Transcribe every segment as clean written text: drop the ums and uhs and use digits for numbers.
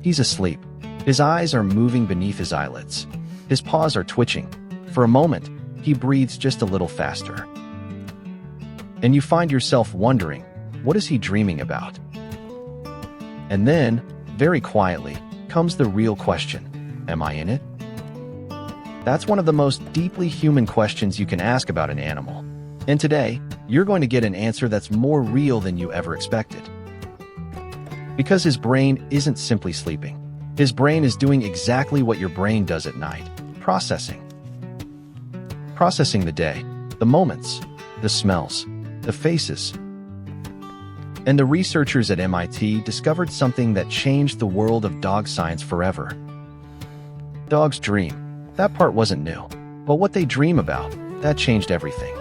He's asleep. His eyes are moving beneath his eyelids. His paws are twitching. For a moment, he breathes just a little faster. And you find yourself wondering, what is he dreaming about? And then, very quietly, comes the real question. Am I in it? That's one of the most deeply human questions you can ask about an animal. And today, you're going to get an answer that's more real than you ever expected. Because his brain isn't simply sleeping. His brain is doing exactly what your brain does at night, processing. Processing the day, the moments, the smells, the faces. And the researchers at MIT discovered something that changed the world of dog science forever. Dogs dream. That part wasn't new. But what they dream about, that changed everything.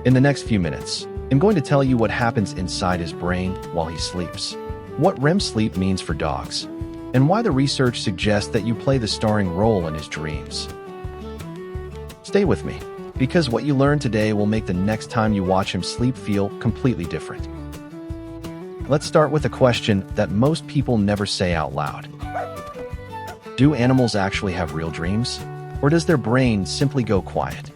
In the next few minutes, I'm going to tell you what happens inside his brain while he sleeps, what REM sleep means for dogs, and why the research suggests that you play the starring role in his dreams. Stay with me, because what you learn today will make the next time you watch him sleep feel completely different. Let's start with a question that most people never say out loud. Do animals actually have real dreams? Or does their brain simply go quiet?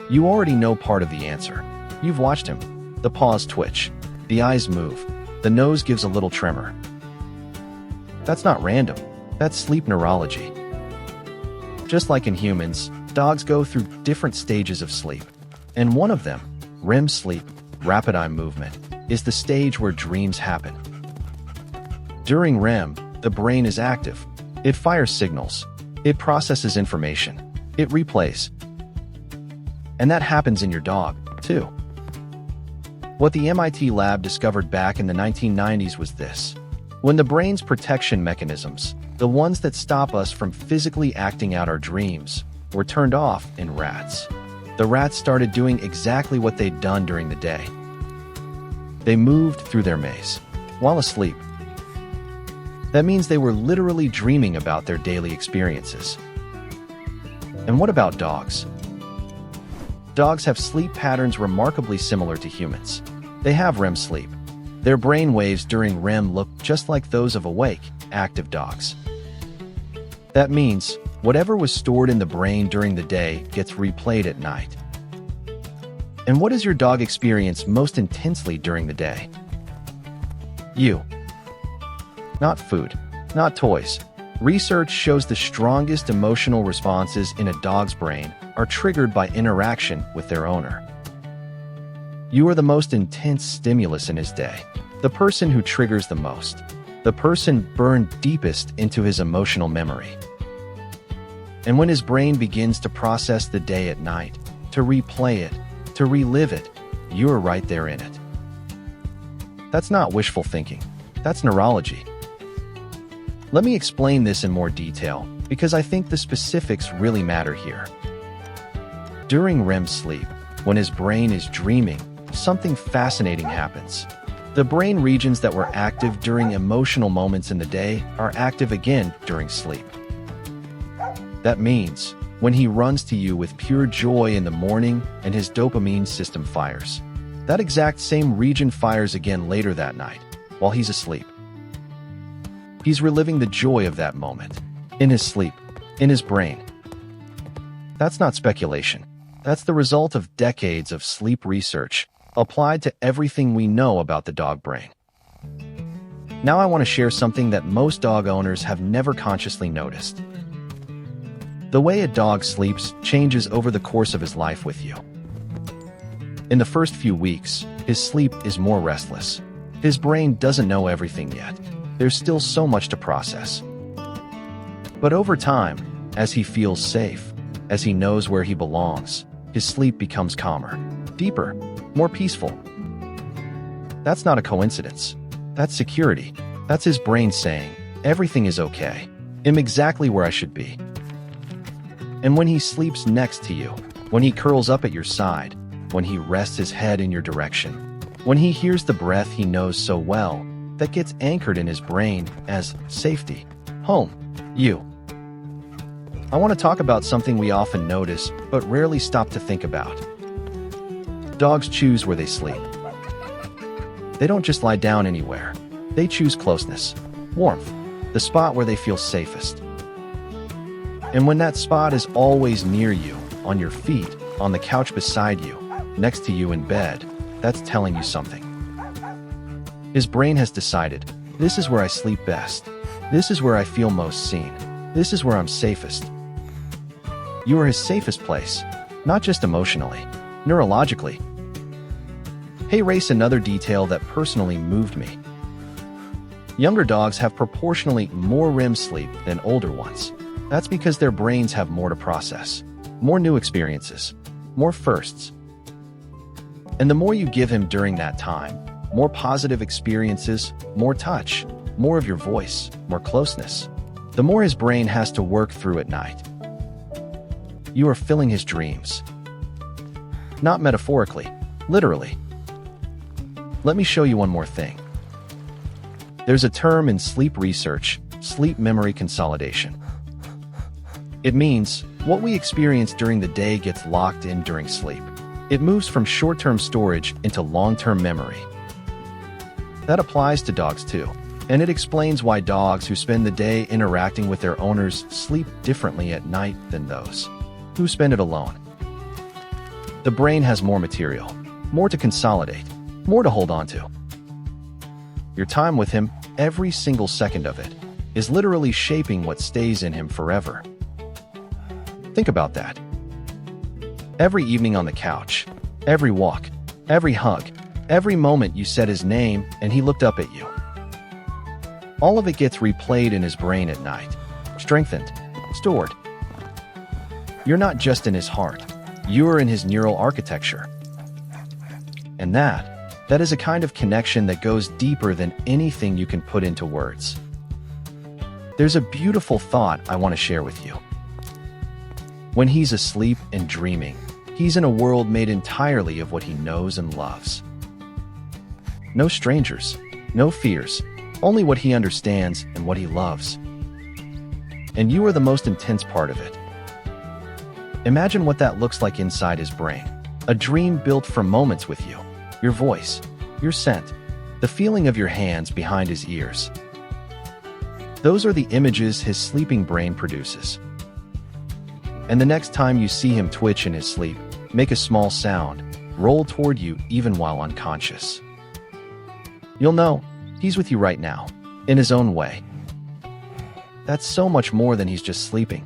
You already know part of the answer. You've watched him. The paws twitch. The eyes move. The nose gives a little tremor. That's not random. That's sleep neurology. Just like in humans, dogs go through different stages of sleep. And one of them, REM sleep, rapid eye movement, is the stage where dreams happen. During REM, the brain is active. It fires signals. It processes information. It replays. And that happens in your dog, too. What the MIT lab discovered back in the 1990s was this. When the brain's protection mechanisms, the ones that stop us from physically acting out our dreams, were turned off in rats, the rats started doing exactly what they'd done during the day. They moved through their maze, while asleep. That means they were literally dreaming about their daily experiences. And what about dogs? Dogs have sleep patterns remarkably similar to humans. They have REM sleep. Their brain waves during REM look just like those of awake, active dogs. That means whatever was stored in the brain during the day gets replayed at night. And what does your dog experience most intensely during the day? You. Not food, not toys. Research shows the strongest emotional responses in a dog's brain are triggered by interaction with their owner. You are the most intense stimulus in his day, the person who triggers the most, the person burned deepest into his emotional memory. And when his brain begins to process the day at night, to replay it, to relive it, you're right there in it. That's not wishful thinking. That's neurology. Let me explain this in more detail, because I think the specifics really matter here. During REM sleep, when his brain is dreaming, something fascinating happens. The brain regions that were active during emotional moments in the day are active again during sleep. That means, when he runs to you with pure joy in the morning and his dopamine system fires, that exact same region fires again later that night, while he's asleep. He's reliving the joy of that moment, in his sleep, in his brain. That's not speculation. That's the result of decades of sleep research applied to everything we know about the dog brain. Now I want to share something that most dog owners have never consciously noticed. The way a dog sleeps changes over the course of his life with you. In the first few weeks, his sleep is more restless. His brain doesn't know everything yet. There's still so much to process. But over time, as he feels safe, as he knows where he belongs, his sleep becomes calmer, deeper, more peaceful. That's not a coincidence. That's security. That's his brain saying, everything is okay. I'm exactly where I should be. And when he sleeps next to you, when he curls up at your side, when he rests his head in your direction, when he hears the breath he knows so well, that gets anchored in his brain as safety, home, you. I want to talk about something we often notice, but rarely stop to think about. Dogs choose where they sleep. They don't just lie down anywhere. They choose closeness. warmth, the spot where they feel safest. And when that spot is always near you, on your feet, on the couch beside you, next to you in bed, that's telling you something. His brain has decided, this is where I sleep best. This is where I feel most seen. This is where I'm safest. You are his safest place, not just emotionally, neurologically. Hey Race, another detail that personally moved me. Younger dogs have proportionally more REM sleep than older ones. That's because their brains have more to process, more new experiences, more firsts. And the more you give him during that time, more positive experiences, more touch, more of your voice, more closeness, the more his brain has to work through at night. You are filling his dreams. Not metaphorically, literally. Let me show you one more thing. There's a term in sleep research, sleep memory consolidation. It means what we experience during the day gets locked in during sleep. It moves from short-term storage into long-term memory. That applies to dogs too, and it explains why dogs who spend the day interacting with their owners sleep differently at night than those who spend it alone. The brain has more material, more to consolidate, more to hold on to. Your time with him, every single second of it, is literally shaping what stays in him forever. Think about that. Every evening on the couch, every walk, every hug, every moment you said his name and he looked up at you. All of it gets replayed in his brain at night, strengthened, stored. You're not just in his heart, you're in his neural architecture. And that is a kind of connection that goes deeper than anything you can put into words. There's a beautiful thought I want to share with you. When he's asleep and dreaming, he's in a world made entirely of what he knows and loves. No strangers, no fears, only what he understands and what he loves. And you are the most intense part of it. Imagine what that looks like inside his brain. A dream built from moments with you, your voice, your scent, the feeling of your hands behind his ears. Those are the images his sleeping brain produces. And the next time you see him twitch in his sleep, make a small sound, roll toward you even while unconscious, you'll know he's with you right now, in his own way. That's so much more than he's just sleeping.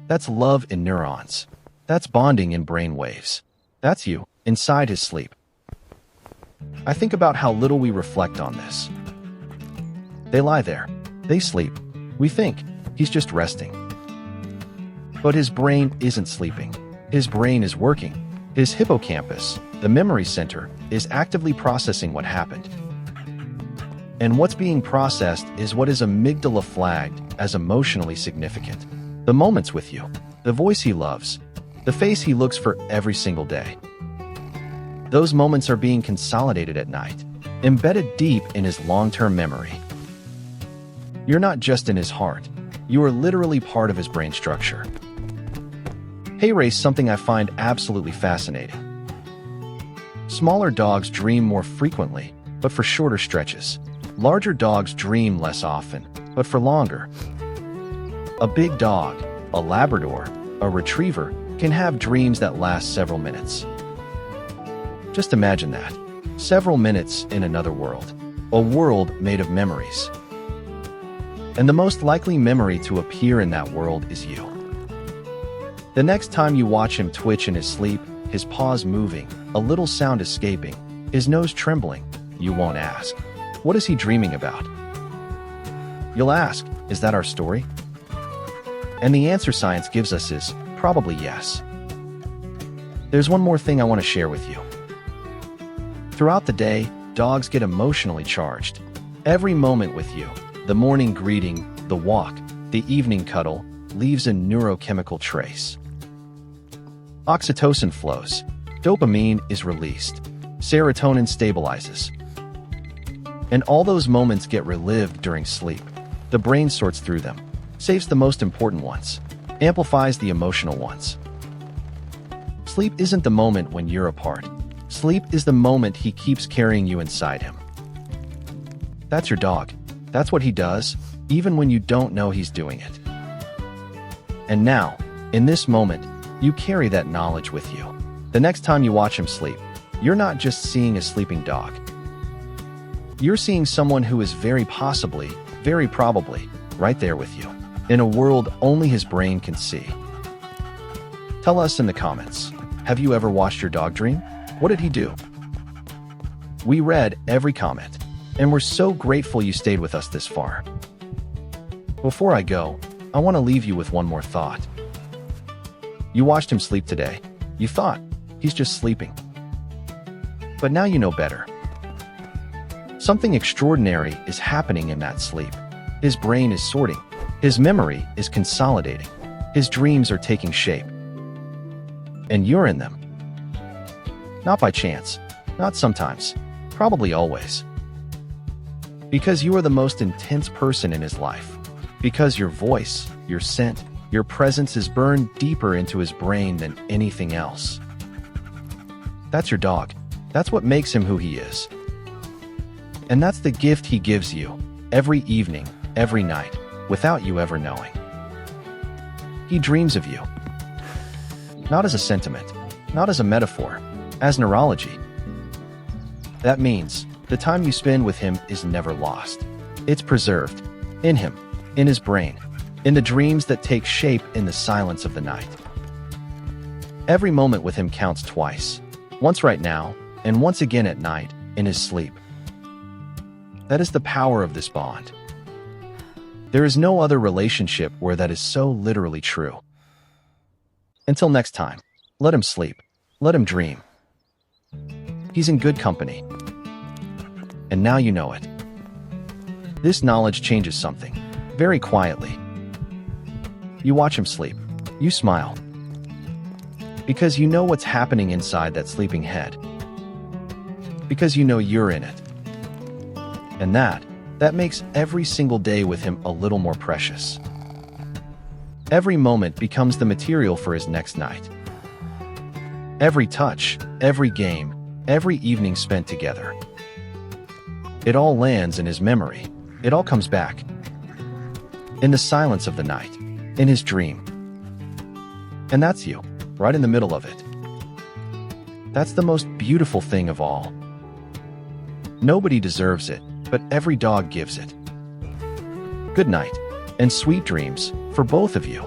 That's love in neurons. That's bonding in brain waves. That's you, inside his sleep. I think about how little we reflect on this. They lie there. They sleep. We think he's just resting. But his brain isn't sleeping. His brain is working. His hippocampus, the memory center, is actively processing what happened. And what's being processed is what is amygdala flagged as emotionally significant. The moments with you, the voice he loves, the face he looks for every single day. Those moments are being consolidated at night, embedded deep in his long-term memory. You're not just in his heart, you are literally part of his brain structure. Hey Race, something I find absolutely fascinating. Smaller dogs dream more frequently, but for shorter stretches. Larger dogs dream less often, but for longer. A big dog, a Labrador, a Retriever, can have dreams that last several minutes. Just imagine that. Several minutes in another world. A world made of memories. And the most likely memory to appear in that world is you. The next time you watch him twitch in his sleep, his paws moving, a little sound escaping, his nose trembling, you won't ask, what is he dreaming about? You'll ask, is that our story? And the answer science gives us is probably yes. There's one more thing I want to share with you. Throughout the day, dogs get emotionally charged. Every moment with you, the morning greeting, the walk, the evening cuddle, leaves a neurochemical trace. Oxytocin flows, dopamine is released, serotonin stabilizes. And all those moments get relived during sleep. The brain sorts through them, saves the most important ones, amplifies the emotional ones. Sleep isn't the moment when you're apart. Sleep is the moment he keeps carrying you inside him. That's your dog. That's what he does, even when you don't know he's doing it. And now, in this moment, you carry that knowledge with you. The next time you watch him sleep, you're not just seeing a sleeping dog. You're seeing someone who is very possibly, very probably, right there with you, in a world only his brain can see. Tell us in the comments, have you ever watched your dog dream? What did he do? We read every comment, and we're so grateful you stayed with us this far. Before I go, I want to leave you with one more thought. You watched him sleep today. You thought, he's just sleeping. But now you know better. Something extraordinary is happening in that sleep. His brain is sorting. His memory is consolidating. His dreams are taking shape. And you're in them. Not by chance, not sometimes, probably always. Because you are the most intense person in his life. Because your voice, your scent, your presence is burned deeper into his brain than anything else. That's your dog. That's what makes him who he is. And that's the gift he gives you, every evening, every night, without you ever knowing. He dreams of you. Not as a sentiment, not as a metaphor, as neurology. That means the time you spend with him is never lost. It's preserved, in him, in his brain, in the dreams that take shape in the silence of the night. Every moment with him counts twice, once right now, and once again at night, in his sleep. That is the power of this bond. There is no other relationship where that is so literally true. Until next time, let him sleep, let him dream. He's in good company. And now you know it. This knowledge changes something, very quietly. You watch him sleep. You smile. Because you know what's happening inside that sleeping head. Because you know you're in it. And that makes every single day with him a little more precious. Every moment becomes the material for his next night. Every touch, every game, every evening spent together. It all lands in his memory. It all comes back. In the silence of the night. In his dream. And that's you, right in the middle of it. That's the most beautiful thing of all. Nobody deserves it, but every dog gives it. Good night, and sweet dreams for both of you.